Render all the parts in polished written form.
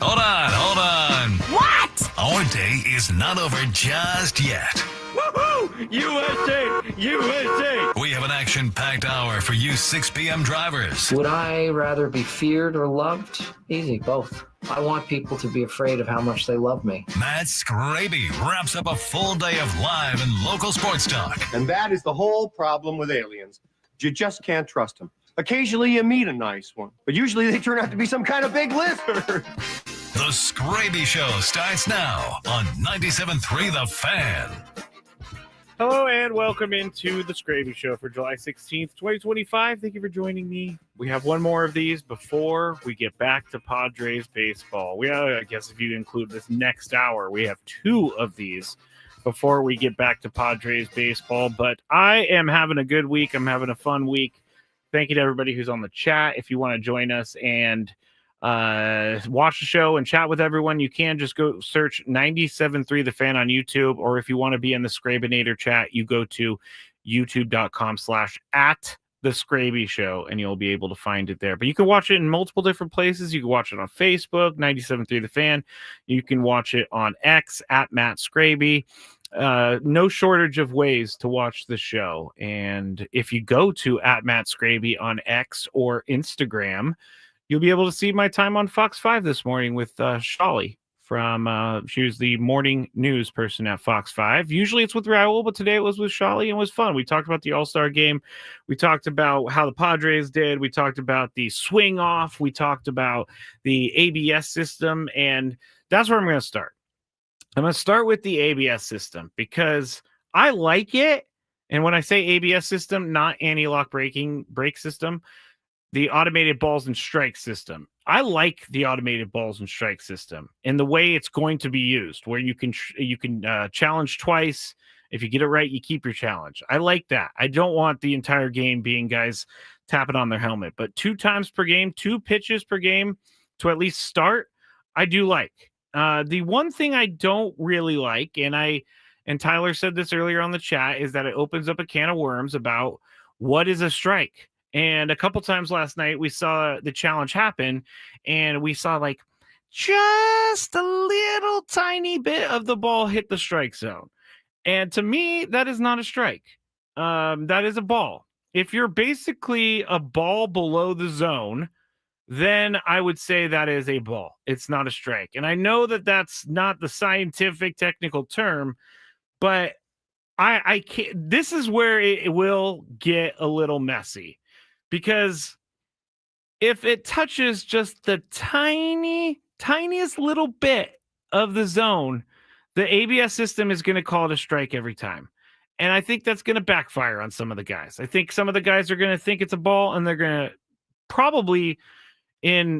Hold on. What? Our day is not over just yet. Woohoo! USA! USA! We have an action-packed hour for you 6 p.m. drivers. Would I rather be feared or loved? Easy, both. I want people to be afraid of how much they love me. Matt Skraby wraps up a full day of live and local sports talk. And that is the whole problem with aliens. You just can't trust them. Occasionally you meet a nice one, but usually they turn out to be some kind of big lizard. The Skraby Show starts now on 97.3 The Fan. Hello and welcome into the Skraby Show for July 16th, 2025. Thank you for joining me. We have one more of these before we get back to Padres baseball. I guess if you include this next hour, we have two of these before we get back to Padres baseball. But I am having a good week. I'm having a fun week. Thank you to everybody who's on the chat. If you want to join us and watch the show and chat with everyone, you can just go search 97.3 The Fan on YouTube, or if you want to be in the Scrabinator chat, you go to youtube.com/@The Skraby Show and you'll be able to find it there. But you can watch it in multiple different places. You can watch it on Facebook, 97.3 The Fan. You can watch it on X @Matt Skraby. No shortage of ways to watch the show. And if you go to @Matt Skraby on X or Instagram, you'll be able to see my time on Fox 5 this morning with Shali from, she was the morning news person at Fox 5. Usually it's with Raul, but today it was with Shali and it was fun. We talked about the All-Star game. We talked about how the Padres did. We talked about the swing off. We talked about the ABS system, and that's where I'm going to start. I'm going to start with the ABS system because I like it. And when I say ABS system, not anti-lock brake system, the automated balls and strike system. I like the automated balls and strike system and the way it's going to be used, where you can challenge twice. If you get it right, you keep your challenge. I like that. I don't want the entire game being guys tapping on their helmet, but 2 times per game, 2 pitches per game to at least start, I do like. The one thing I don't really like, and Tyler said this earlier on the chat, is that it opens up a can of worms about what is a strike. And a couple times last night, we saw the challenge happen, and we saw like just a little tiny bit of the ball hit the strike zone. And to me, that is not a strike. That is a ball. If you're basically a ball below the zone, then I would say that is a ball. It's not a strike. And I know that that's not the scientific technical term, but I can't. This is where it will get a little messy. Because if it touches just the tiniest little bit of the zone, the ABS system is going to call it a strike every time. And I think that's going to backfire on some of the guys. I think some of the guys are going to think it's a ball, and they're going to probably if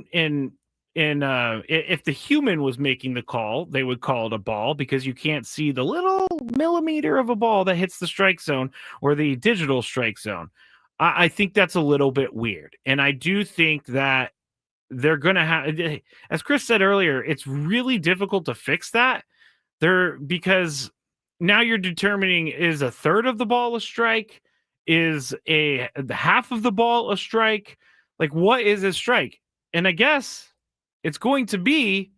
the human was making the call, they would call it a ball because you can't see the little millimeter of a ball that hits the strike zone or the digital strike zone. I think that's a little bit weird. And I do think that they're going to have, as Chris said earlier, it's really difficult to fix that because now you're determining, is a third of the ball a strike? Is half of the ball a strike? Like, what is a strike? And I guess it's going to be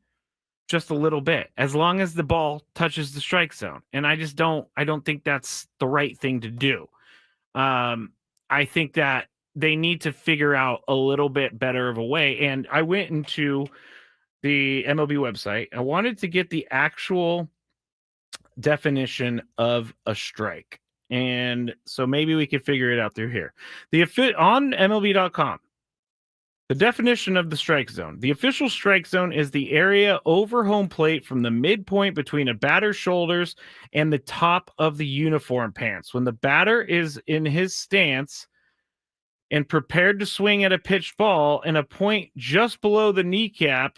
just a little bit, as long as the ball touches the strike zone. And I don't think that's the right thing to do. I think that they need to figure out a little bit better of a way. And I went into the MLB website. I wanted to get the actual definition of a strike. And so maybe we could figure it out through here. On MLB.com, the definition of the strike zone. The official strike zone is the area over home plate from the midpoint between a batter's shoulders and the top of the uniform pants. When the batter is in his stance and prepared to swing at a pitched ball and a point just below the kneecap.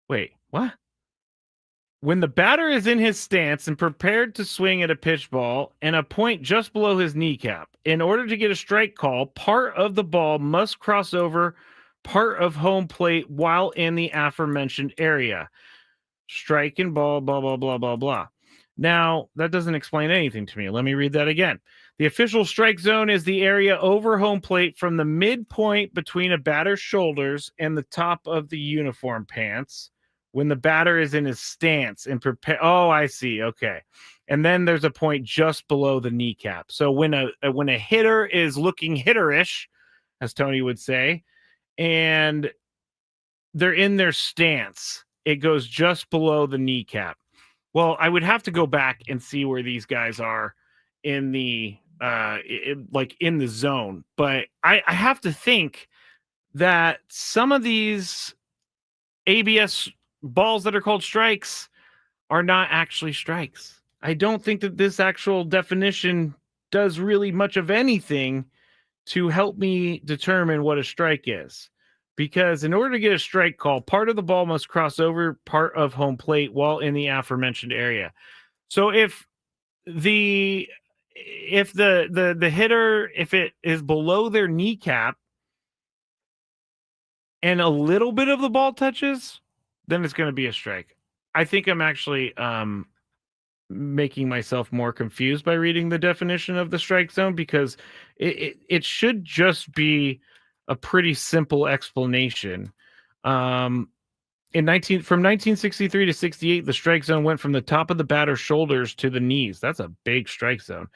Wait, what? When the batter is in his stance and prepared to swing at a pitched ball and a point just below his kneecap, in order to get a strike call, part of the ball must cross over part of home plate while in the aforementioned area. Strike and ball, blah, blah, blah, blah, blah. Now, that doesn't explain anything to me. Let me read that again. The official strike zone is the area over home plate from the midpoint between a batter's shoulders and the top of the uniform pants. when the batter is in his stance and prepare. Oh, I see. Okay. And then there's a point just below the kneecap. So when a hitter is looking hitterish, as Tony would say, and they're in their stance, it goes just below the kneecap. Well, I would have to go back and see where these guys are in the like in the zone. But I have to think that some of these ABS balls that are called strikes are not actually strikes. I don't think that this actual definition does really much of anything to help me determine what a strike is. Because in order to get a strike call, part of the ball must cross over part of home plate while in the aforementioned area. So if the hitter, if it is below their kneecap and a little bit of the ball touches, then it's going to be a strike. I think I'm actually making myself more confused by reading the definition of the strike zone, because it should just be a pretty simple explanation. From 1963 to 68, the strike zone went from the top of the batter's shoulders to the knees. That's a big strike zone.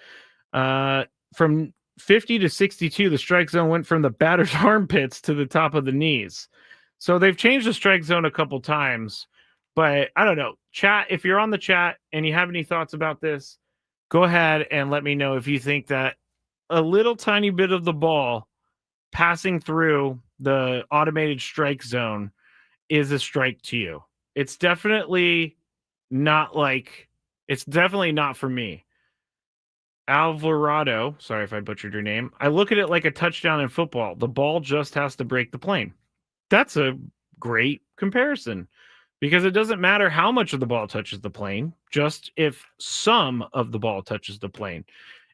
From 50 to 62, the strike zone went from the batter's armpits to the top of the knees. So they've changed the strike zone a couple times, but I don't know. Chat, if you're on the chat and you have any thoughts about this, go ahead and let me know if you think that a little tiny bit of the ball passing through the automated strike zone is a strike to you. It's definitely not for me. Alvarado, sorry if I butchered your name. I look at it like a touchdown in football. The ball just has to break the plane. That's a great comparison, because it doesn't matter how much of the ball touches the plane, just if some of the ball touches the plane.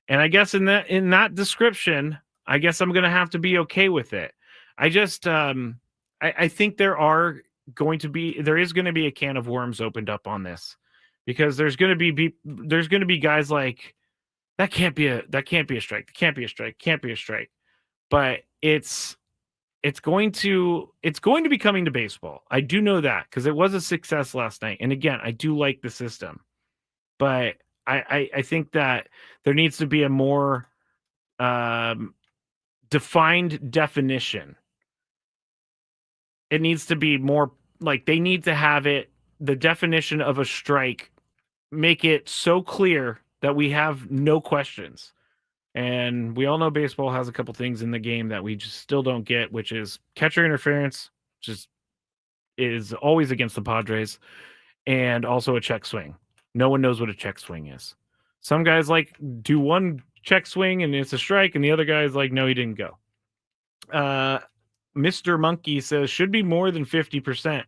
And I guess in that description, I guess I'm going to have to be okay with it. I just I think there is going to be a can of worms opened up on this, because there's going to be guys like, that can't be a strike. Can't be a strike. But it's going to be coming to baseball. I do know that, because it was a success last night. And again, I do like the system, but I think that there needs to be a more defined definition. It needs to be more like, they need to have the definition of a strike, make it so clear that we have no questions. And we all know baseball has a couple things in the game that we just still don't get, which is catcher interference, which is always against the Padres, and also a check swing. No one knows what a check swing is. Some guys do one check swing and it's a strike, and the other guy's like, no, he didn't go. Mr. Monkey says should be more than 50%.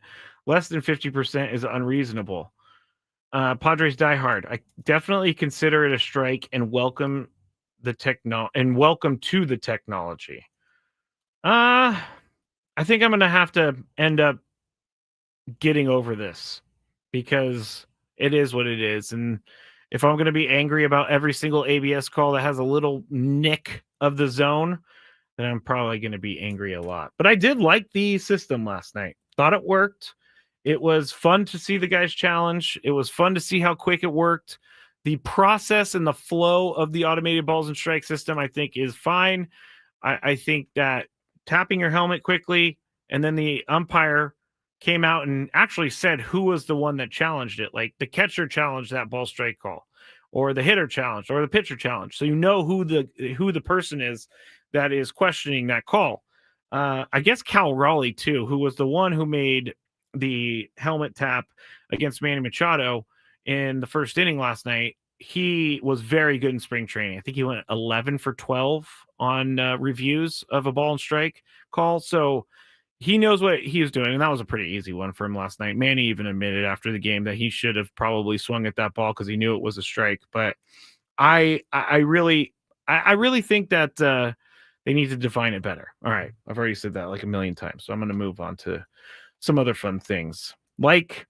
Less than 50% is unreasonable. Padres die hard. I definitely consider it a strike and welcome to the technology. I think I'm going to have to end up getting over this, because it is what it is. And if I'm going to be angry about every single ABS call that has a little nick of the zone, then I'm probably going to be angry a lot. But I did like the system last night. Thought it worked. It was fun to see the guys challenge. It was fun to see how quick it worked. The process and the flow of the automated balls and strike system, I think, is fine. I think that tapping your helmet quickly, and then the umpire came out and actually said who was the one that challenged it. Like, the catcher challenged that ball strike call, or the hitter challenged, or the pitcher challenged. So you know who the person is that is questioning that call. I guess Cal Raleigh, too, who was the one who made the helmet tap against Manny Machado in the first inning last night. He was very good in spring training. I think he went 11 for 12 on reviews of a ball and strike call. So he knows what he was doing, and that was a pretty easy one for him last night. Manny even admitted after the game that he should have probably swung at that ball because he knew it was a strike. But I really think that they need to define it better. All right, I've already said that like a million times, so I'm going to move on to some other fun things, like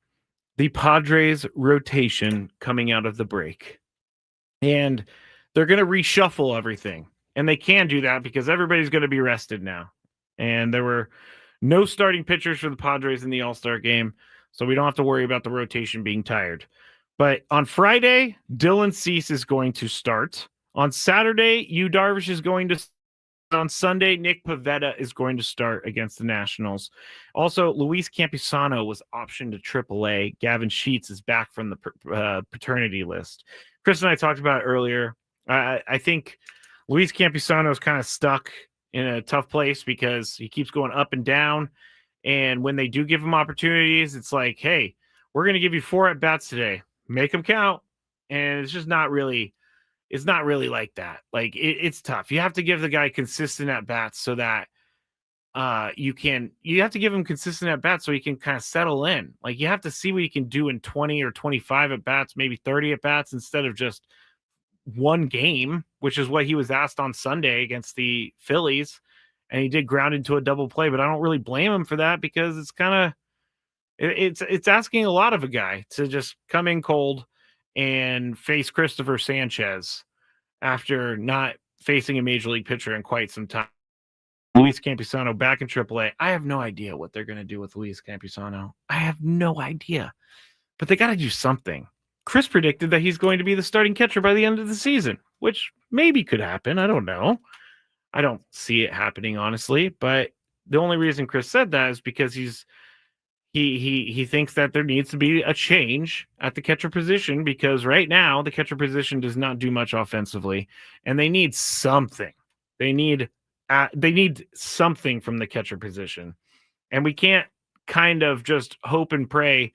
the Padres rotation coming out of the break. And they're going to reshuffle everything. And they can do that because everybody's going to be rested now. And there were no starting pitchers for the Padres in the All-Star game. So we don't have to worry about the rotation being tired. But on Friday, Dylan Cease is going to start. On Saturday, Yu Darvish is going to. On Sunday, Nick Pivetta is going to start against the Nationals. Also, Luis Campusano was optioned to AAA. Gavin Sheets is back from the paternity list. Chris and I talked about it earlier. I think Luis Campusano is kind of stuck in a tough place because he keeps going up and down. And when they do give him opportunities, it's like, hey, we're going to give you 4 at-bats today. Make them count. And it's just not really – it's not really like that. Like it's tough. You have to give the guy consistent at bats so that you have to give him consistent at bats so he can kind of settle in. Like you have to see what he can do in 20 or 25 at bats, maybe 30 at bats instead of just one game, which is what he was asked on Sunday against the Phillies. And he did ground into a double play, but I don't really blame him for that because it's kind of it's asking a lot of a guy to just come in cold and face Christopher Sanchez after not facing a major league pitcher in quite some time. Luis Campusano back in AAA. I have no idea what they're going to do with Luis Campusano. I have no idea. But they got to do something. Chris predicted that he's going to be the starting catcher by the end of the season, which maybe could happen. I don't know. I don't see it happening, honestly. But the only reason Chris said that is because he thinks that there needs to be a change at the catcher position because right now the catcher position does not do much offensively, and they need something. They need something from the catcher position, and we can't kind of just hope and pray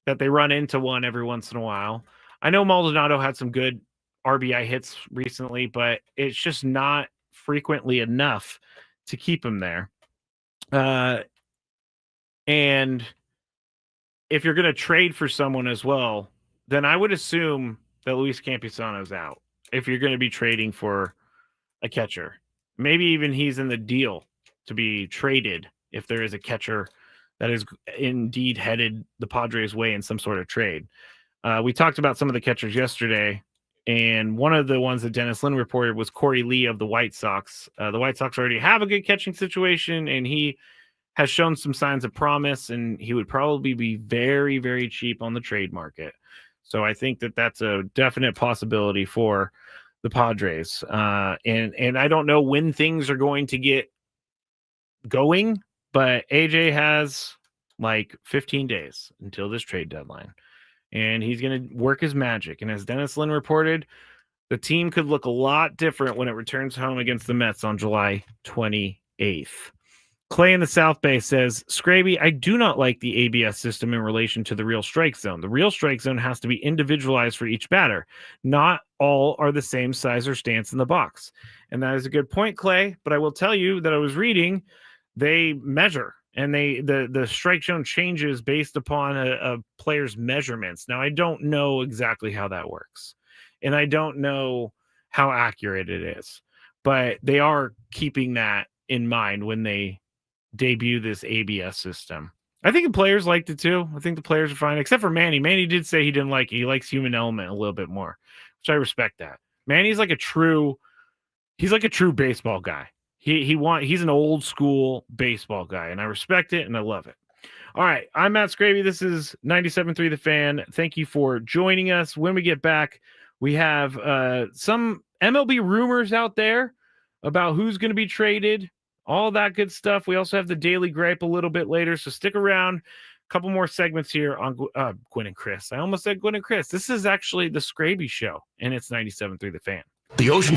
that they run into one every once in a while. I know Maldonado had some good RBI hits recently, but it's just not frequently enough to keep him there. And if you're going to trade for someone as well, then I would assume that Luis Campusano's out. If you're going to be trading for a catcher, maybe even he's in the deal to be traded if there is a catcher that is indeed headed the Padres' way in some sort of trade. We talked about some of the catchers yesterday, and one of the ones that Dennis Lynn reported was Corey Lee of the White Sox. The White Sox already have a good catching situation, and he has shown some signs of promise, and he would probably be very, very cheap on the trade market. So I think that that's a definite possibility for the Padres. And I don't know when things are going to get going, but AJ has like 15 days until this trade deadline, and he's going to work his magic. And as Dennis Lynn reported, the team could look a lot different when it returns home against the Mets on July 28th. Clay in the South Bay says, Skraby, I do not like the ABS system in relation to the real strike zone. The real strike zone has to be individualized for each batter. Not all are the same size or stance in the box. And that is a good point, Clay. But I will tell you that I was reading, they measure, and the strike zone changes based upon a player's measurements. Now, I don't know exactly how that works, and I don't know how accurate it is, but they are keeping that in mind when they debut this ABS system. I think the players liked it too. I think the players are fine, except for Manny. Manny did say he didn't like it. He likes human element a little bit more, which I respect that. Manny's like a true baseball guy. He's an old school baseball guy, and I respect it and I love it. All right, I'm Matt Skraby. This is 97.3 The Fan. Thank you for joining us. When we get back, we have some MLB rumors out there about who's going to be traded, all that good stuff. We also have the Daily Gripe a little bit later, so stick around. A couple more segments here on Gwen and Chris. I almost said Gwen and Chris. This is actually the Skraby Show, and it's 97.3 The Fan. The Ocean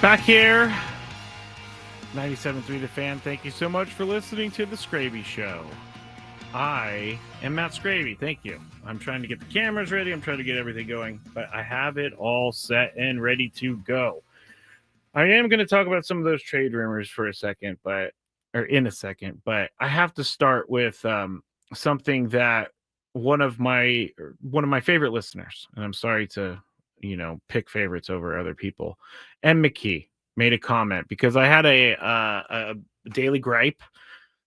Back here, 97.3 The Fan. Thank you so much for listening to The Skraby Show. I am Matt Skraby. Thank you. I'm trying to get the cameras ready. I'm trying to get everything going, but I have it all set and ready to go. I am going to talk about some of those trade rumors for a second, but I have to start with something that one of my favorite listeners, and I'm sorry to pick favorites over other people, M. McKee made a comment because I had a daily gripe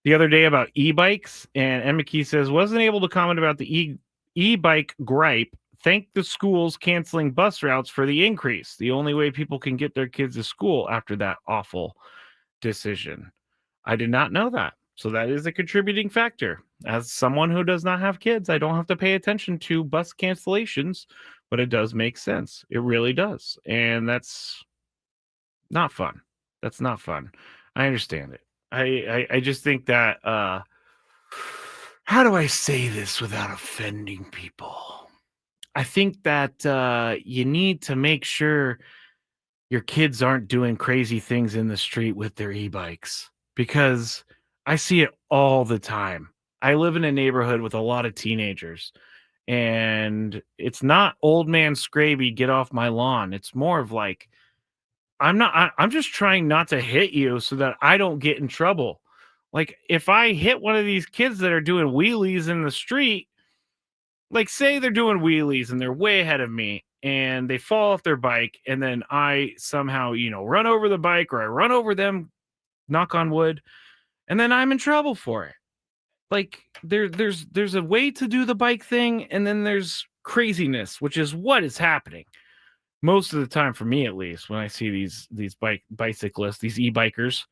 the other day about e-bikes, and M. McKee says wasn't able to comment about the e-bike gripe. Thank the schools canceling bus routes for the increase. The only way people can get their kids to school after that awful decision. I did not know that. So that is a contributing factor. As someone who does not have kids, I don't have to pay attention to bus cancellations, but it does make sense. It really does. And that's not fun. That's not fun. I understand it. I just think that, how do I say this without offending people? I think that you need to make sure your kids aren't doing crazy things in the street with their e-bikes, because I see it all the time. I live in a neighborhood with a lot of teenagers, and it's not old man Skraby, get off my lawn. It's more of like, I'm just trying not to hit you so that I don't get in trouble. Like, if I hit one of these kids that are doing wheelies in the street, like say they're doing wheelies and they're way ahead of me and they fall off their bike, and then I somehow, run over the bike, or I run over them, knock on wood, and then I'm in trouble for it. Like there's a way to do the bike thing, and then there's craziness, which is what is happening most of the time, for me at least, when I see these bicyclists, these e-bikers.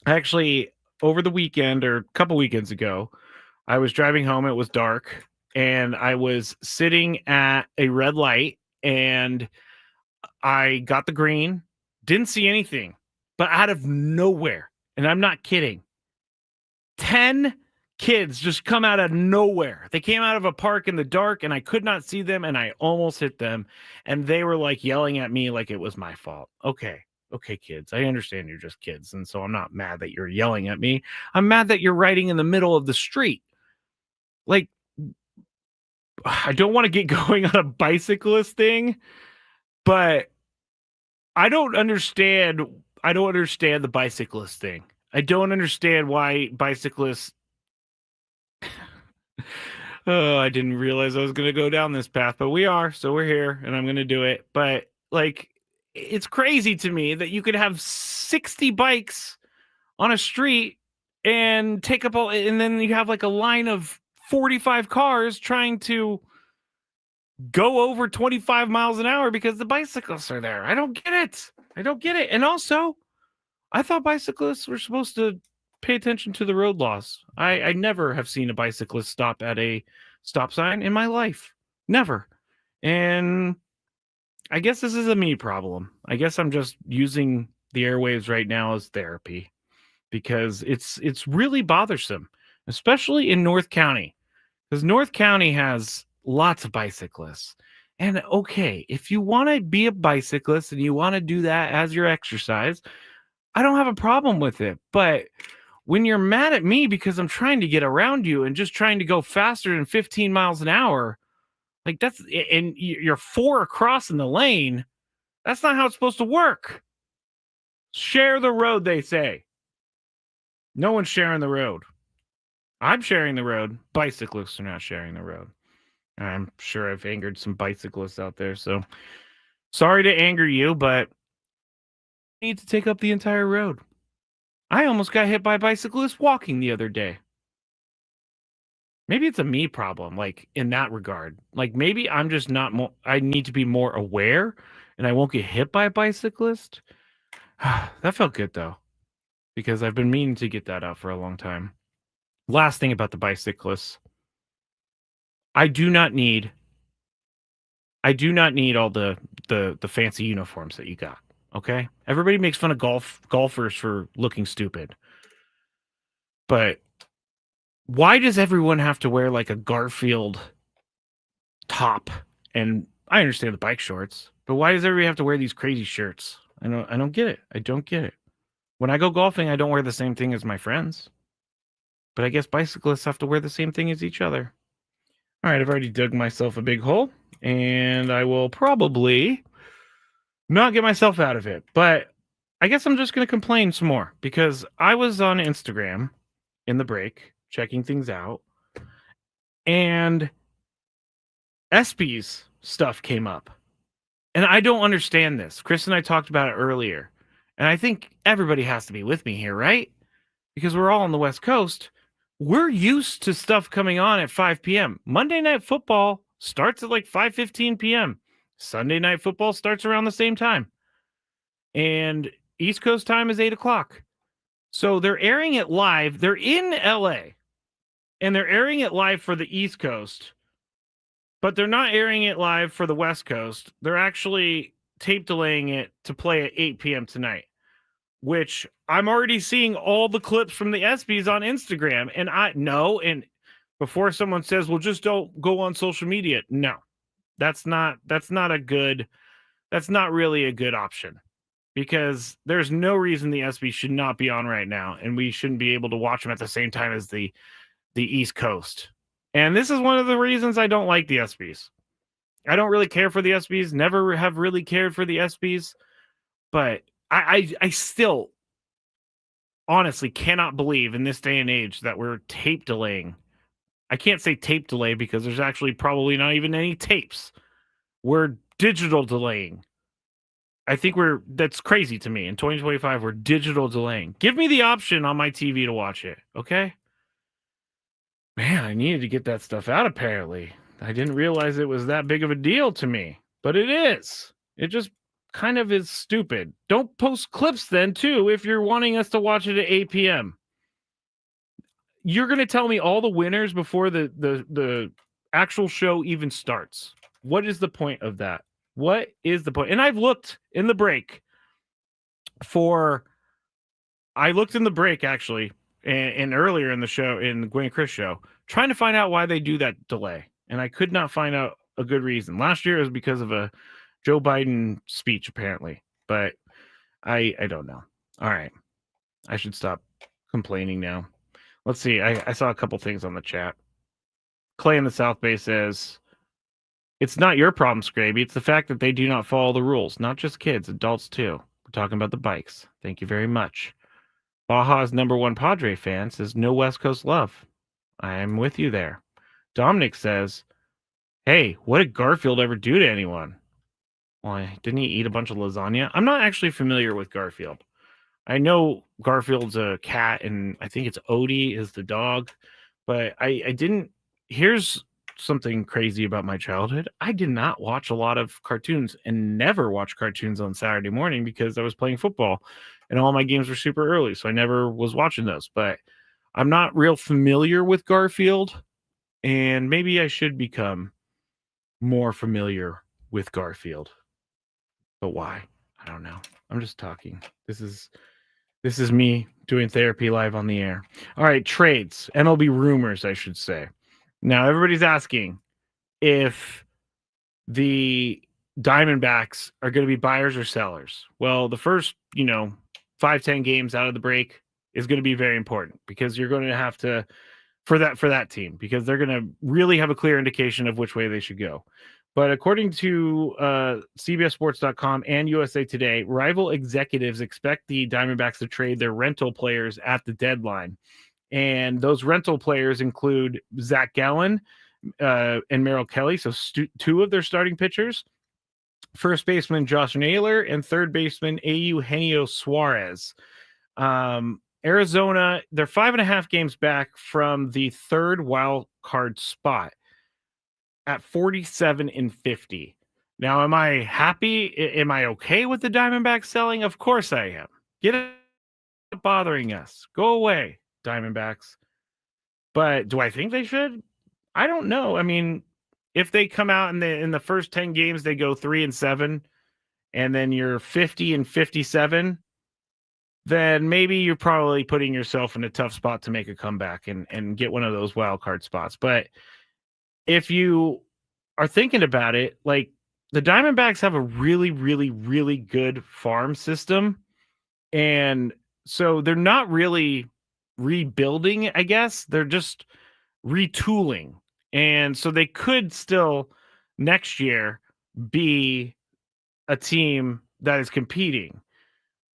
Actually, over the weekend or a couple weekends ago, I was driving home. It was dark, and I was sitting at a red light, and I got the green, didn't see anything, but out of nowhere, and I'm not kidding, 10 kids just come out of nowhere. They came out of a park in the dark, and I could not see them, and I almost hit them, and they were like yelling at me like it was my fault. Okay, kids, I understand you're just kids, and so I'm not mad that you're yelling at me. I'm mad that you're riding in the middle of the street. Like, I don't want to get going on a bicyclist thing, but I don't understand the bicyclist thing. I don't understand why bicyclists. Oh, I didn't realize I was going to go down this path, but we are, so we're here, and I'm going to do it. But like, it's crazy to me that you could have 60 bikes on a street and take up all, and then you have like a line of 45 cars trying to go over 25 miles an hour because the bicyclists are there. I don't get it. And also, I thought bicyclists were supposed to pay attention to the road laws. I never have seen a bicyclist stop at a stop sign in my life. Never. And I guess this is a me problem. I guess I'm just using the airwaves right now as therapy, because it's really bothersome, especially in North County, because North County has lots of bicyclists. And okay, if you want to be a bicyclist and you want to do that as your exercise, I don't have a problem with it. But when you're mad at me because I'm trying to get around you and just trying to go faster than 15 miles an hour, like that's, and you're 4 across in the lane, that's not how it's supposed to work. Share the road, they say. No one's sharing the road. I'm sharing the road. Bicyclists are not sharing the road. I'm sure I've angered some bicyclists out there, so sorry to anger you, but I need to take up the entire road. I almost got hit by a bicyclist walking the other day. Maybe it's a me problem, like in that regard. Like maybe I'm just not more, I need to be more aware and I won't get hit by a bicyclist. That felt good though, because I've been meaning to get that out for a long time. Last thing about the bicyclists. I do not need all the fancy uniforms that you got. Okay? Everybody makes fun of golfers for looking stupid. But why does everyone have to wear like a Garfield top? And I understand the bike shorts, but why does everybody have to wear these crazy shirts? I don't get it. I don't get it. When I go golfing, I don't wear the same thing as my friends. But I guess bicyclists have to wear the same thing as each other. All right, I've already dug myself a big hole, and I will probably not get myself out of it. But I guess I'm just going to complain some more because I was on Instagram in the break checking things out, and ESPY's stuff came up. And I don't understand this. Chris and I talked about it earlier. And I think everybody has to be with me here, right? Because we're all on the West Coast. We're used to stuff coming on at 5 p.m. Monday Night Football starts at like 5:15 p.m. Sunday Night Football starts around the same time. And East Coast time is 8 o'clock. So they're airing it live. They're in LA. And they're airing it live for the East Coast. But they're not airing it live for the West Coast. They're actually tape delaying it to play at 8 p.m. tonight, which I'm already seeing all the clips from the ESPYs on Instagram. And I know, and before someone says, well, just don't go on social media. No, that's not really a good option because there's no reason the ESPYs should not be on right now. And we shouldn't be able to watch them at the same time as the East Coast. And this is one of the reasons I don't like the ESPYs. I don't really care for the ESPYs, never have really cared for the ESPYs, but I still honestly cannot believe in this day and age that we're tape delaying. I can't say tape delay because there's actually probably not even any tapes. We're digital delaying. I think that's crazy to me. In 2025, we're digital delaying. Give me the option on my TV to watch it, okay? Man, I needed to get that stuff out, apparently. I didn't realize it was that big of a deal to me, but it is. It just kind of is stupid. Don't post clips then, too, if you're wanting us to watch it at 8 p.m. You're going to tell me all the winners before the actual show even starts. What is the point of that? What is the point? And I've looked in the break actually, and earlier in the show, in the Gwen and Chris show, trying to find out why they do that delay. And I could not find out a good reason. Last year it was because of a Joe Biden speech, apparently. But I don't know. All right. I should stop complaining now. Let's see. I saw a couple things on the chat. Clay in the South Bay says, it's not your problem, Skraby. It's the fact that they do not follow the rules. Not just kids, adults too. We're talking about the bikes. Thank you very much. Baja's #1 Padre fan says, no West Coast love. I'm with you there. Dominic says, hey, what did Garfield ever do to anyone? Why, didn't he eat a bunch of lasagna? I'm not actually familiar with Garfield. I know Garfield's a cat, and I think it's Odie is the dog. But I didn't... Here's something crazy about my childhood. I did not watch a lot of cartoons and never watch cartoons on Saturday morning because I was playing football. And all my games were super early, so I never was watching those. But I'm not real familiar with Garfield, and maybe I should become more familiar with Garfield. But why? I don't know. I'm just talking. This is me doing therapy live on the air. All right, trades. MLB rumors, I should say. Now, everybody's asking if the Diamondbacks are going to be buyers or sellers. Well, the first, 5-10 games out of the break is going to be very important because you're going to have to for that team because they're going to really have a clear indication of which way they should go. But according to CBSSports.com and USA Today, rival executives expect the Diamondbacks to trade their rental players at the deadline. And those rental players include Zach Gallen and Merrill Kelly, so two of their starting pitchers, first baseman Josh Naylor, and third baseman Eugenio Suarez. Arizona, they're 5.5 games back from the third wild card spot at 47-50. Now, am I happy? Am I okay with the Diamondbacks selling? Of course I am. Get it bothering us. Go away, Diamondbacks. But do I think they should? I don't know. I mean, if they come out in the first 10 games, they go 3-7, and then you're 50-57, then maybe you're probably putting yourself in a tough spot to make a comeback and get one of those wild card spots. But if you are thinking about it, like, the Diamondbacks have a really, really, really good farm system. And so they're not really rebuilding, I guess. They're just retooling. And so they could still next year be a team that is competing.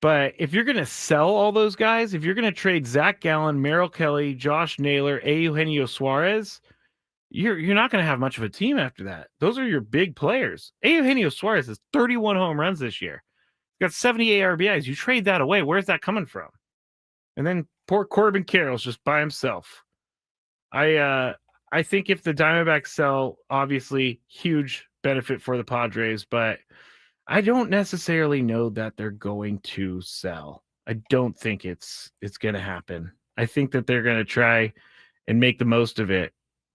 But if you're going to sell all those guys, if you're going to trade Zach Gallen, Merrill Kelly, Josh Naylor, Eugenio Suarez, you're not going to have much of a team after that. Those are your big players. Eugenio Suarez has 31 home runs this year. He's got 78 RBIs. You trade that away. Where's that coming from? And then poor Corbin Carroll's just by himself. I think if the Diamondbacks sell, obviously huge benefit for the Padres, but I don't necessarily know that they're going to sell. I don't think it's going to happen. I think that they're going to try and make the most of it.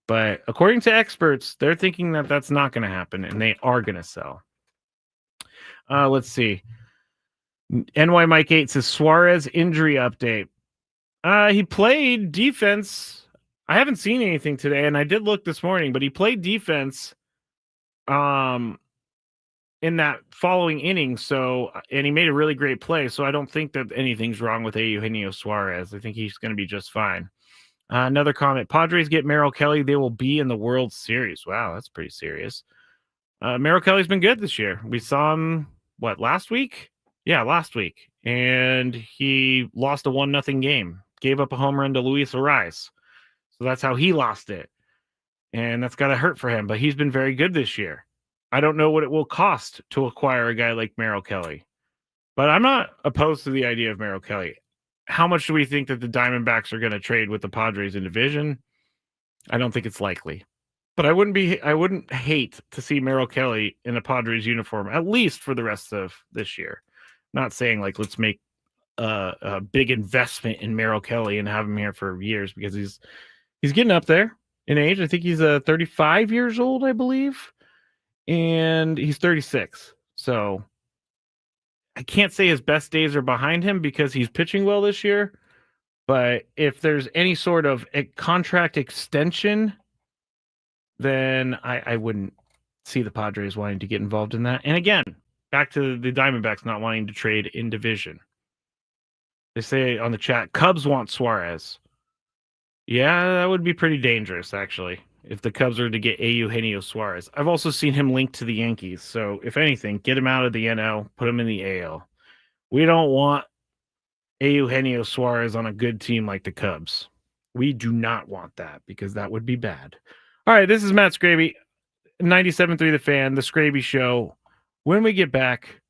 But according to experts, they're thinking that that's not going to happen, and they are going to sell. Let's see. NY Mike 8 says Suarez injury update. He played defense. I haven't seen anything today, and I did look this morning, but he played defense in that following inning. So, and he made a really great play. So I don't think that anything's wrong with Eugenio Suarez. I think he's going to be just fine. Another comment: Padres get Merrill Kelly, they will be in the World Series. Wow, that's pretty serious. Merrill Kelly's been good this year. We saw him last week? Yeah, last week, and he lost a 1-0 game. Gave up a home run to Luis Ariz. So that's how he lost it. And that's got to hurt for him. But he's been very good this year. I don't know what it will cost to acquire a guy like Merrill Kelly. But I'm not opposed to the idea of Merrill Kelly. How much do we think that the Diamondbacks are going to trade with the Padres in division? I don't think it's likely. But I wouldn't hate to see Merrill Kelly in a Padres uniform, at least for the rest of this year. Not saying let's make a big investment in Merrill Kelly and have him here for years, because he's getting up there in age. I think he's 35 years old, I believe, and he's 36. So I can't say his best days are behind him because he's pitching well this year. But if there's any sort of a contract extension, then I wouldn't see the Padres wanting to get involved in that. And again, back to the Diamondbacks not wanting to trade in division. They say on the chat, Cubs want Suarez. Yeah, that would be pretty dangerous, actually, if the Cubs are to get Eugenio Suarez. I've also seen him linked to the Yankees. So if anything, get him out of the NL, put him in the AL. We don't want Eugenio Suarez on a good team like the Cubs. We do not want that, because that would be bad. All right, this is Matt Skraby, 97.3 The Fan, The Skraby Show. When we get back,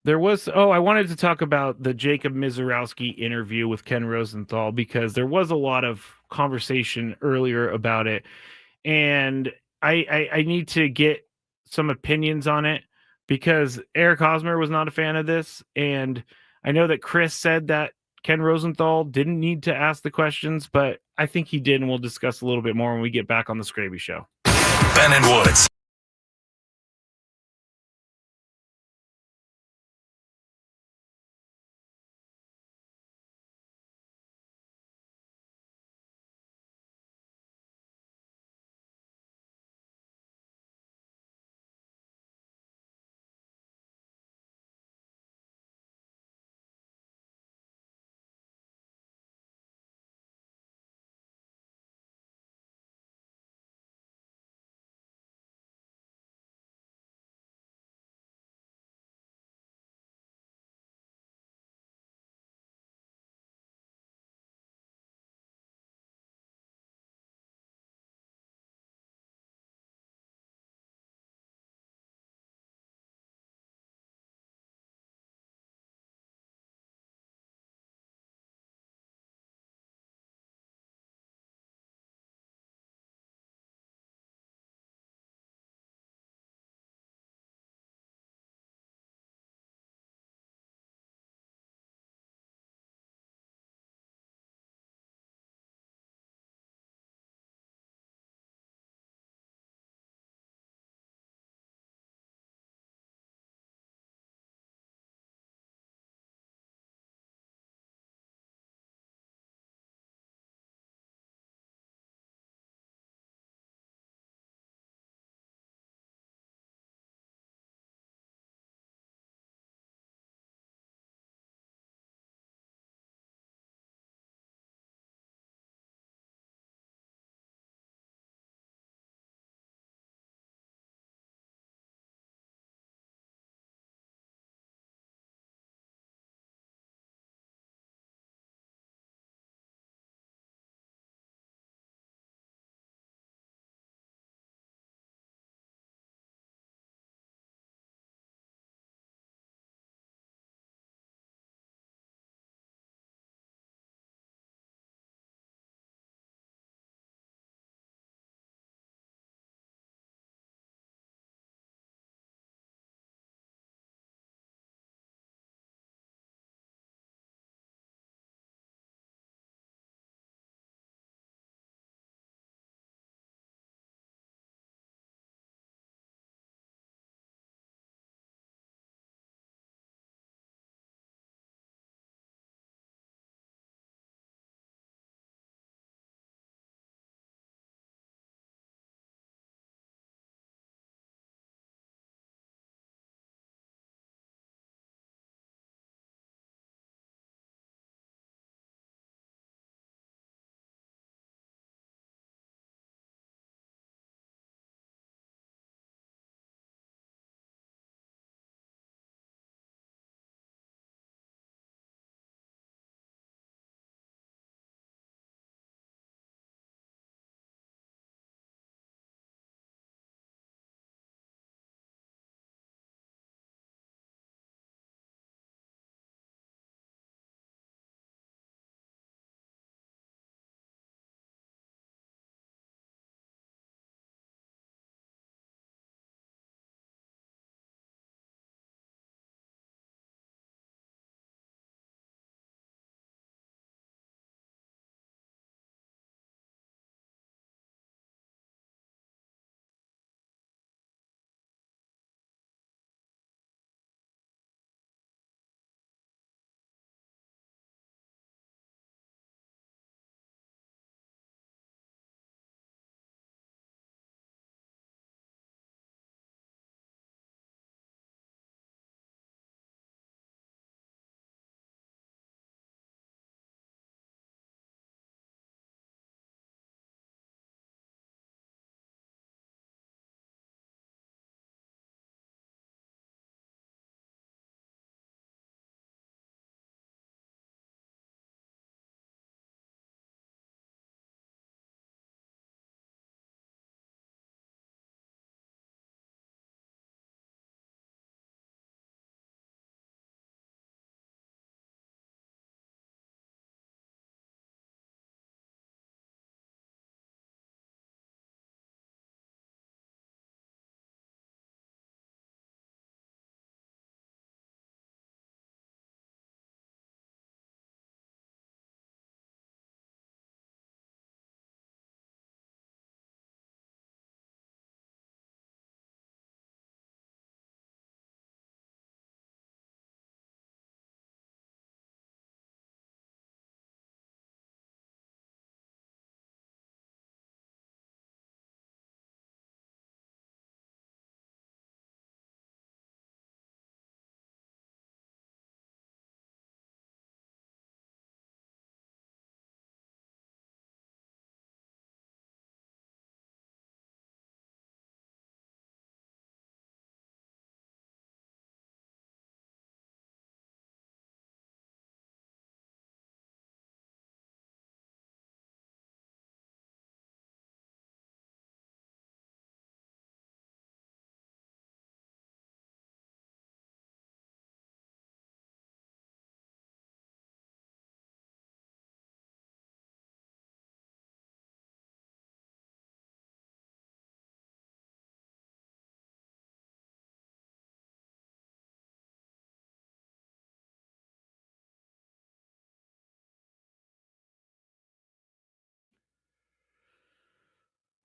I wanted to talk about the Jacob Mizorowski interview with Ken Rosenthal, because there was a lot of conversation earlier about it, and I need to get some opinions on it, because Eric Hosmer was not a fan of this, and I know that Chris said that Ken Rosenthal didn't need to ask the questions, but I think he did, and we'll discuss a little bit more when we get back on the Skraby Show. Ben and Woods.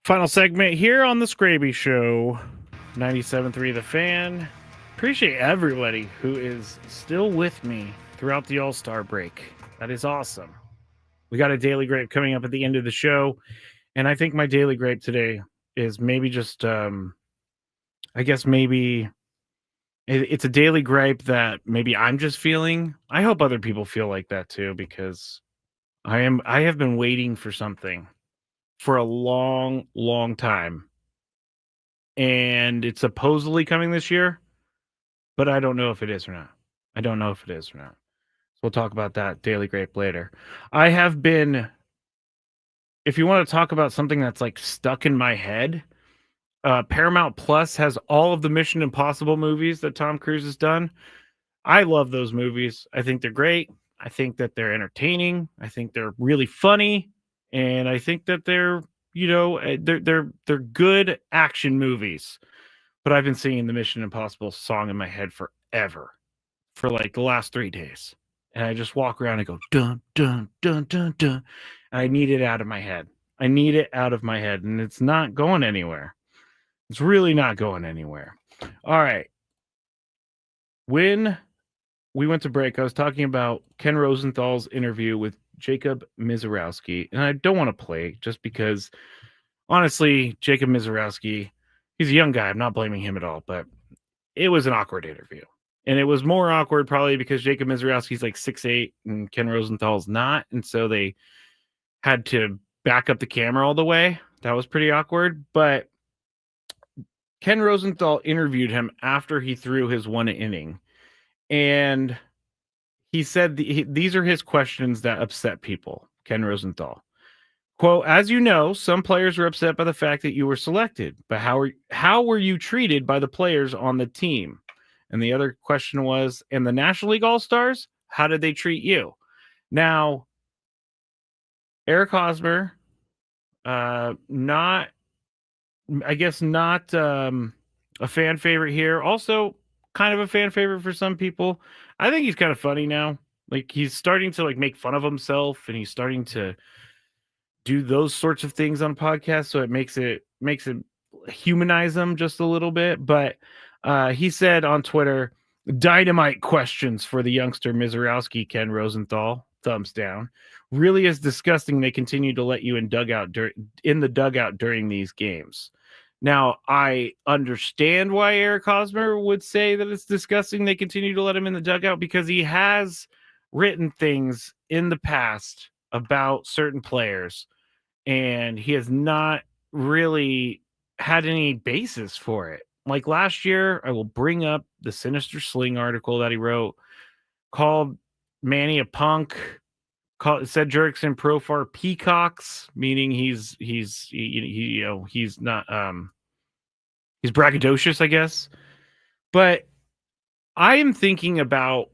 Final segment here on the Skraby Show, 97.3 The Fan. Appreciate everybody who is still with me throughout the All-Star break. That is awesome. We got a Daily Grape coming up at the end of the show, and I think my Daily Grape today is maybe just, I guess maybe it's a Daily Grape that maybe I'm just feeling. I hope other people feel like that too, because I have been waiting for something for a long, long time. And it's supposedly coming this year, but I don't know if it is or not. So we'll talk about that Daily Grape later. I have been, if you want to talk about something that's like stuck in my head, Paramount Plus has all of the Mission Impossible movies that Tom Cruise has done. I love those movies. I think they're great. I think that they're entertaining. I think they're really funny, and I think that they're, you know, they're good action movies. But I've been singing the Mission Impossible song in my head forever, for like the last 3 days, and I just walk around and go dun dun dun dun dun, and I need it out of my head. And it's not going anywhere. It's really not going anywhere. All right. When we went to break, I was talking about Ken Rosenthal's interview with Jacob Mizorowski, and I don't want to play just because, honestly, Jacob Mizorowski, he's a young guy. I'm not blaming him at all, but it was an awkward interview. And it was more awkward probably because Jacob Mizorowski's like 6'8" and Ken Rosenthal's not, and so they had to back up the camera all the way. That was pretty awkward, but Ken Rosenthal interviewed him after he threw his 1 inning, and he said these are his questions that upset people. Ken Rosenthal, quote, "As you know, some players were upset by the fact that you were selected, but how were you treated by the players on the team?" And the other question was, "And the National League All-Stars, how did they treat you?" Now, Eric Hosmer, not a fan favorite here. Also, kind of a fan favorite for some people. I think he's kind of funny now. Like, he's starting to like make fun of himself, and he's starting to do those sorts of things on podcasts. So it makes it humanize him just a little bit. But he said on Twitter, "Dynamite questions for the youngster Mizorowski, Ken Rosenthal. Thumbs down. Really is disgusting they continue to let you in the dugout during these games." Now, I understand why Eric Hosmer would say that it's disgusting they continue to let him in the dugout, because he has written things in the past about certain players, and he has not really had any basis for it. Like last year, I will bring up the Sinister Sling article that he wrote, called Manny a punk. Said Jurickson Profar peacocks, meaning he's not he's braggadocious, I guess. But I am thinking about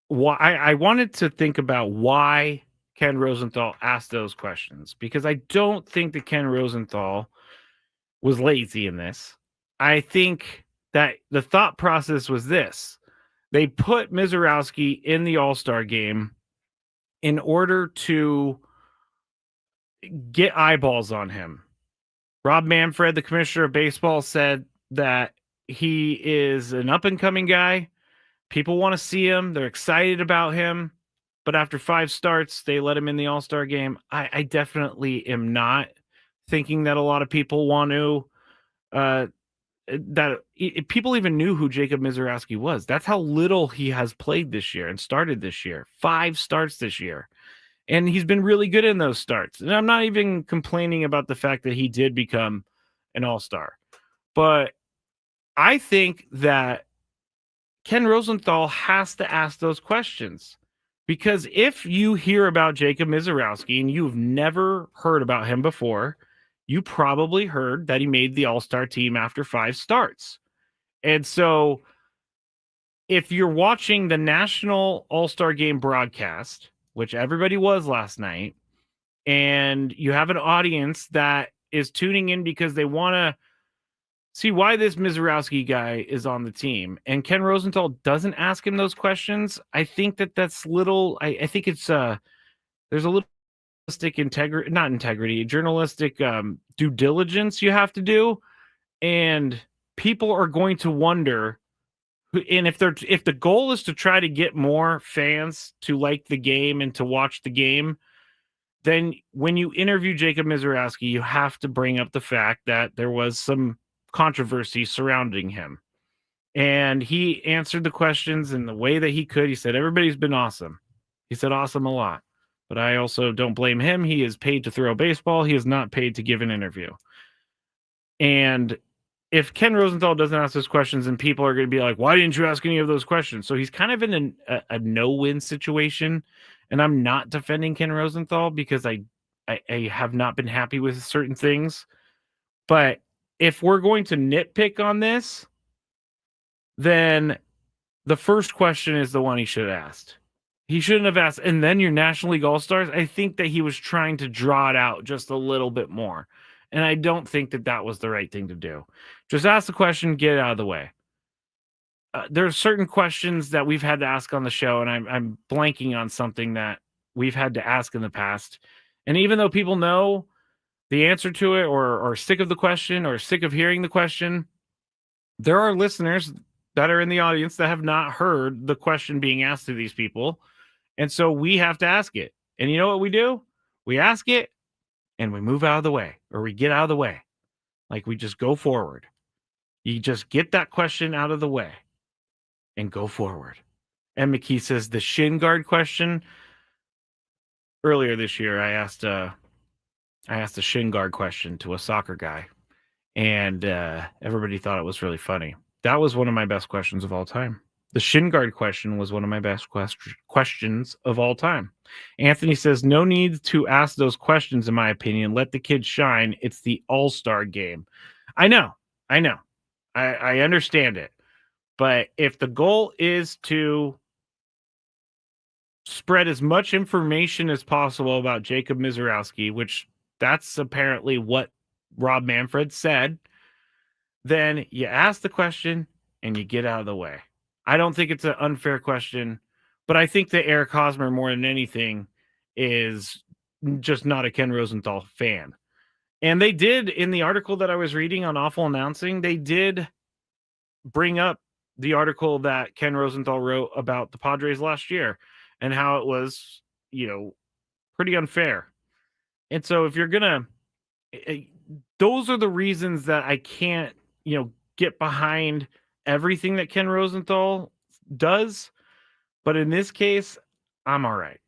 why I wanted to think about why Ken Rosenthal asked those questions, because I don't think that Ken Rosenthal was lazy in this. I think that the thought process was this: they put Mizorowski in the All-Star game in order to get eyeballs on him. Rob Manfred, the commissioner of baseball, said that he is an up-and-coming guy. People want to see him. They're excited about him. But after 5 starts, they let him in the All-Star game. I definitely am not thinking that a lot of people want to people even knew who Jacob Mizorowski was. That's how little he has played this year and started this year. 5 starts this year. And he's been really good in those starts. And I'm not even complaining about the fact that he did become an all-star. But I think that Ken Rosenthal has to ask those questions. Because if you hear about Jacob Mizorowski and you've never heard about him before, you probably heard that he made the all-star team after 5 starts. And so if you're watching the National All-Star Game broadcast, which everybody was last night, and you have an audience that is tuning in because they want to see why this Mizorowski guy is on the team, and Ken Rosenthal doesn't ask him those questions, I think that's little. I think it's there's a little journalistic due diligence you have to do, and people are going to wonder. And if the goal is to try to get more fans to like the game and to watch the game, then when you interview Jacob Mizorowski, you have to bring up the fact that there was some controversy surrounding him. And he answered the questions in the way that he could. He said, everybody's been awesome. He said awesome a lot. But I also don't blame him. He is paid to throw a baseball. He is not paid to give an interview. And if Ken Rosenthal doesn't ask those questions, and people are going to be like, why didn't you ask any of those questions? So he's kind of in a no-win situation. And I'm not defending Ken Rosenthal because I have not been happy with certain things. But if we're going to nitpick on this, then the first question is the one he should have asked. He shouldn't have asked, and then your National League All-Stars. I think that he was trying to draw it out just a little bit more. And I don't think that that was the right thing to do. Just ask the question, get it out of the way. There are certain questions that we've had to ask on the show, and I'm blanking on something that we've had to ask in the past. And even though people know the answer to it or sick of the question or sick of hearing the question, there are listeners that are in the audience that have not heard the question being asked to these people. And so we have to ask it. And you know what we do? We ask it and we move out of the way, or we get out of the way. Like, we just go forward. You just get that question out of the way and go forward. And McKee says the shin guard question. Earlier this year, I asked a shin guard question to a soccer guy, and everybody thought it was really funny. That was one of my best questions of all time. The shin guard question was one of my best questions of all time. Anthony says, no need to ask those questions, in my opinion. Let the kids shine. It's the all-star game. I know. I understand it. But if the goal is to spread as much information as possible about Jacob Mizorowski, which that's apparently what Rob Manfred said, then you ask the question and you get out of the way. I don't think it's an unfair question, but I think that Eric Hosmer, more than anything, is just not a Ken Rosenthal fan. And they did, in the article that I was reading on Awful Announcing, they did bring up the article that Ken Rosenthal wrote about the Padres last year and how it was, pretty unfair. And so if you're going to, those are the reasons that I can't, get behind everything that Ken Rosenthal does. But in this case, I'm all right.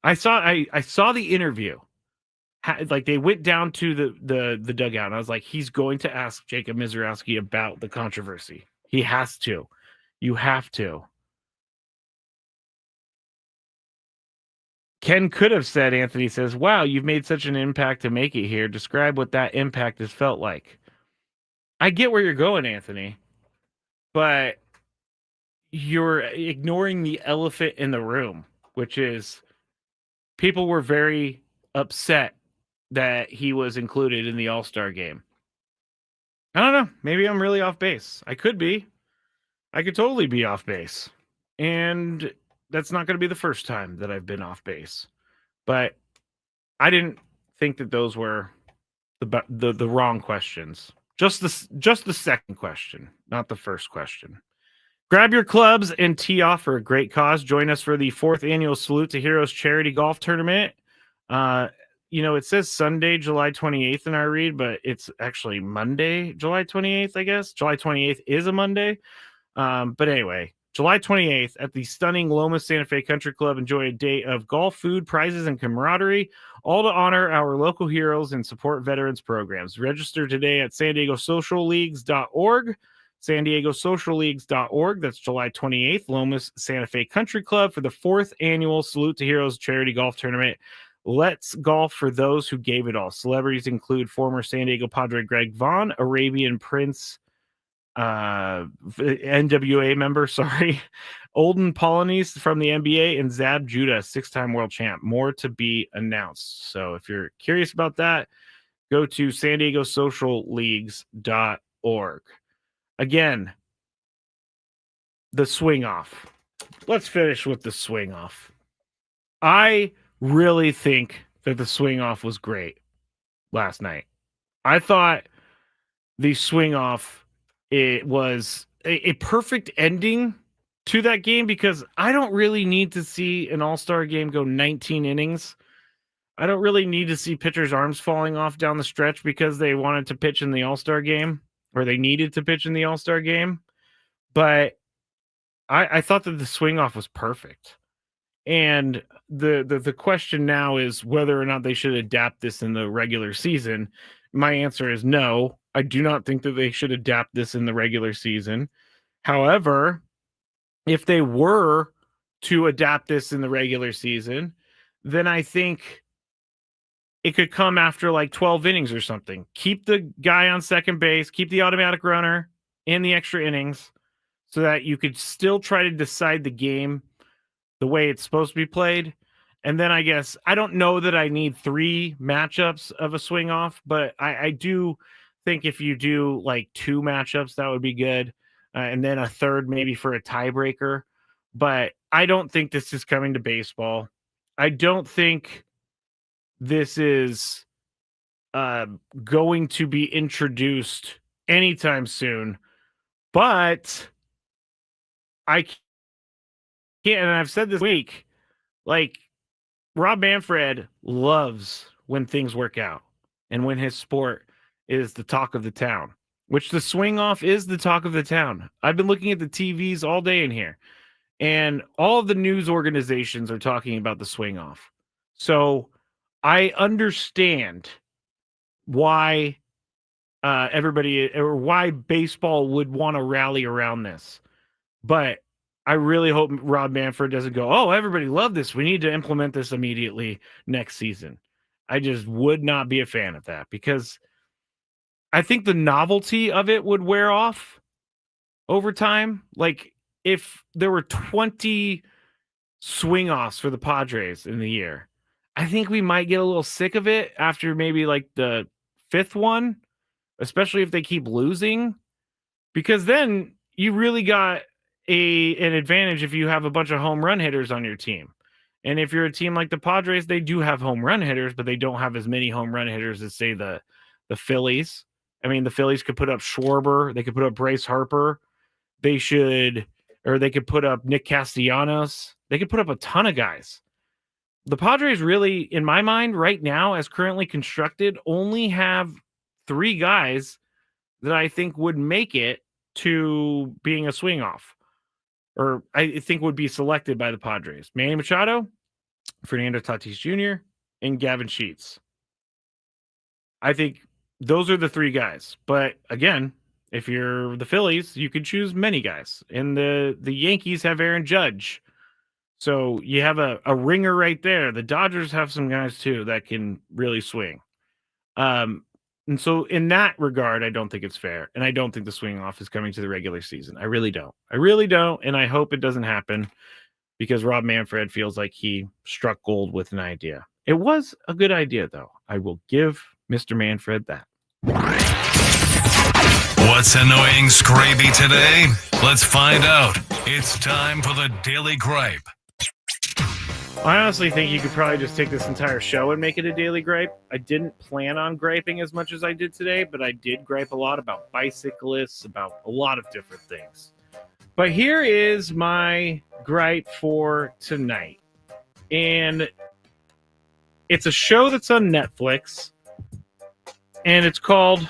I saw the interview. Like, they went down to the dugout, and I was like, he's going to ask Jacob Mizorowski about the controversy. He has to. You have to. Ken could have said, Anthony says, wow, you've made such an impact to make it here. Describe what that impact has felt like. I get where you're going, Anthony, but you're ignoring the elephant in the room, which is people were very upset that he was included in the All-Star game. I don't know. Maybe I'm really off base. I could be. I could totally be off base. And that's not going to be the first time that I've been off base. But I didn't think that those were the wrong questions. Just the second question, not the first question. Grab your clubs and tee off for a great cause. Join us for the 4th annual Salute to Heroes charity golf tournament. It says Sunday, July 28th in our read, but it's actually Monday, July 28th, I guess. July 28th is a Monday. But anyway, July 28th at the stunning Loma Santa Fe Country Club. Enjoy a day of golf, food, prizes, and camaraderie, all to honor our local heroes and support veterans programs. Register today at SanDiegoSocialLeagues.org. SanDiegoSocialLeagues.org. That's July 28th, Lomas Santa Fe Country Club for the 4th annual Salute to Heroes charity golf tournament. Let's golf for those who gave it all. Celebrities include former San Diego Padre Greg Vaughn, Arabian Prince, NWA member, Olden Polynice from the NBA, and Zab Judah, 6-time world champ. More to be announced. So if you're curious about that, go to SanDiegoSocialLeagues.org. Again, the swing off. Let's finish with the swing off. I really think that the swing off was great last night. I thought the swing off, it was a perfect ending to that game because I don't really need to see an all-star game go 19 innings. I don't really need to see pitchers' arms falling off down the stretch because they wanted to pitch in the all-star game or they needed to pitch in the all-star game. But I thought that the swing off was perfect. And the question now is whether or not they should adapt this in the regular season. My answer is no. I do not think that they should adapt this in the regular season. However, if they were to adapt this in the regular season, then I think it could come after like 12 innings or something. Keep the guy on second base, keep the automatic runner in the extra innings so that you could still try to decide the game the way it's supposed to be played. And then I guess I don't know that I need 3 matchups of a swing off, but I do think if you do like 2 matchups, that would be good. And then a third maybe for a tiebreaker. But I don't think this is coming to baseball. I don't think this is going to be introduced anytime soon. But I can't, and I've said this week, like, Rob Manfred loves when things work out and when his sport is the talk of the town, which the swing off is the talk of the town. I've been looking at the TVs all day in here, and all of the news organizations are talking about the swing off. So I understand why everybody or why baseball would want to rally around this. But I really hope Rob Manfred doesn't go, oh, everybody loved this. We need to implement this immediately next season. I just would not be a fan of that because I think the novelty of it would wear off over time. Like if there were 20 swing offs for the Padres in the year, I think we might get a little sick of it after maybe like the 5th one, especially if they keep losing, because then you really got an advantage if you have a bunch of home run hitters on your team. And if you're a team like the Padres, they do have home run hitters, but they don't have as many home run hitters as, say, the Phillies. I mean, the Phillies could put up Schwarber. They could put up Bryce Harper. They could put up Nick Castellanos. They could put up a ton of guys. The Padres really, in my mind, right now, as currently constructed, only have 3 guys that I think would make it to being a swing off, or I think would be selected by the Padres. Manny Machado, Fernando Tatis Jr., and Gavin Sheets. I think those are the 3 guys. But again, if you're the Phillies, you could choose many guys. And the Yankees have Aaron Judge. So you have a ringer right there. The Dodgers have some guys too that can really swing. And so in that regard, I don't think it's fair. And I don't think the swing off is coming to the regular season. I really don't. And I hope it doesn't happen because Rob Manfred feels like he struck gold with an idea. It was a good idea, though. I will give Mr. Manfred that. What's annoying Skraby today? Let's find out. It's time for the Daily Gripe. I honestly think you could probably just take this entire show and make it a daily gripe. I didn't plan on griping as much as I did today, but I did gripe a lot about bicyclists, about a lot of different things. But here is my gripe for tonight. And it's a show that's on Netflix. And it's called,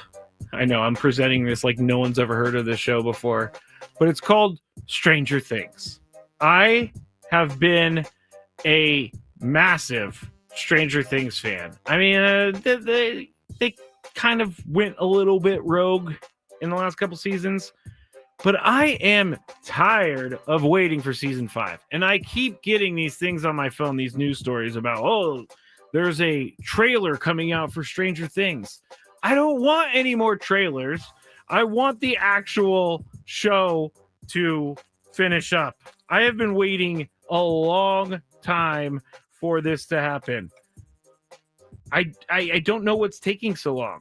I know I'm presenting this like no one's ever heard of this show before, but it's called Stranger Things. I have been a massive Stranger Things fan. I mean, they kind of went a little bit rogue in the last couple seasons, but I am tired of waiting for season 5. And I keep getting these things on my phone, these news stories about, oh, there's a trailer coming out for Stranger Things. I don't want any more trailers. I want the actual show to finish up. I have been waiting a long time for this to happen. I don't know what's taking so long.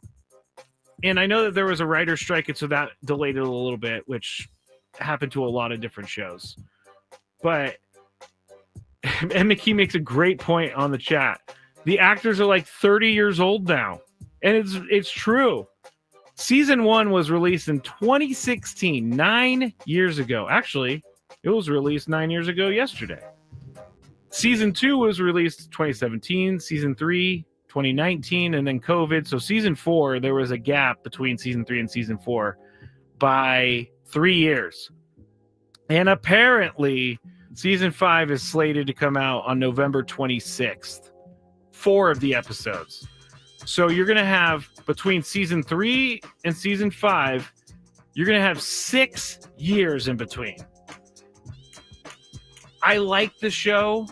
And I know that there was a writer's strike, and so that delayed it a little bit, which happened to a lot of different shows. But And McKee makes a great point on the chat. The actors are like 30 years old now. And it's true. Season 1 was released in 2016, 9 years ago. Actually, it was released 9 years ago yesterday. Season 2 was released 2017, season 3, 2019, and then COVID. So season 4, there was a gap between season 3 and season 4 by 3 years. And apparently, season 5 is slated to come out on November 26th. 4 of the episodes. So you're going to have, between season 3 and season 5, you're going to have 6 years in between. I like the show.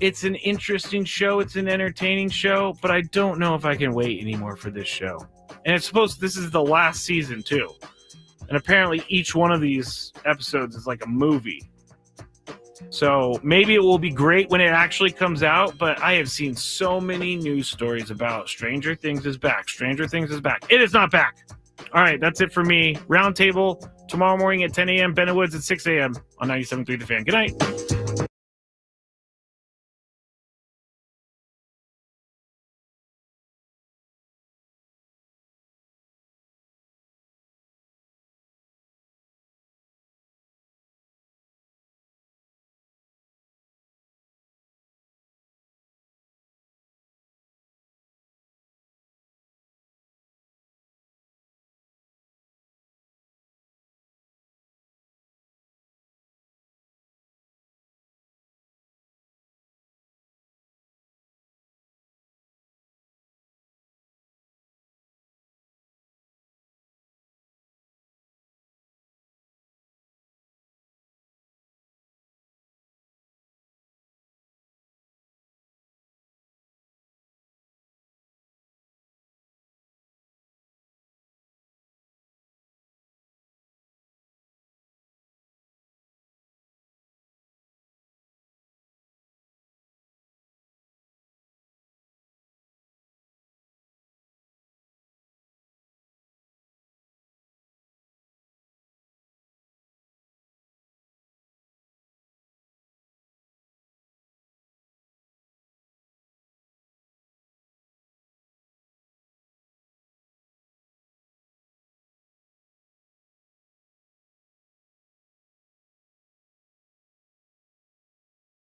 It's an interesting show. It's an entertaining show, but I don't know if I can wait anymore for this show. And it's this is the last season too. And apparently each one of these episodes is like a movie. So maybe it will be great when it actually comes out, but I have seen so many news stories about Stranger Things is back. Stranger Things is back. It is not back. All right, that's it for me. Roundtable tomorrow morning at 10 a.m. Ben Woods at 6 a.m. on 97.3 The Fan. Good night.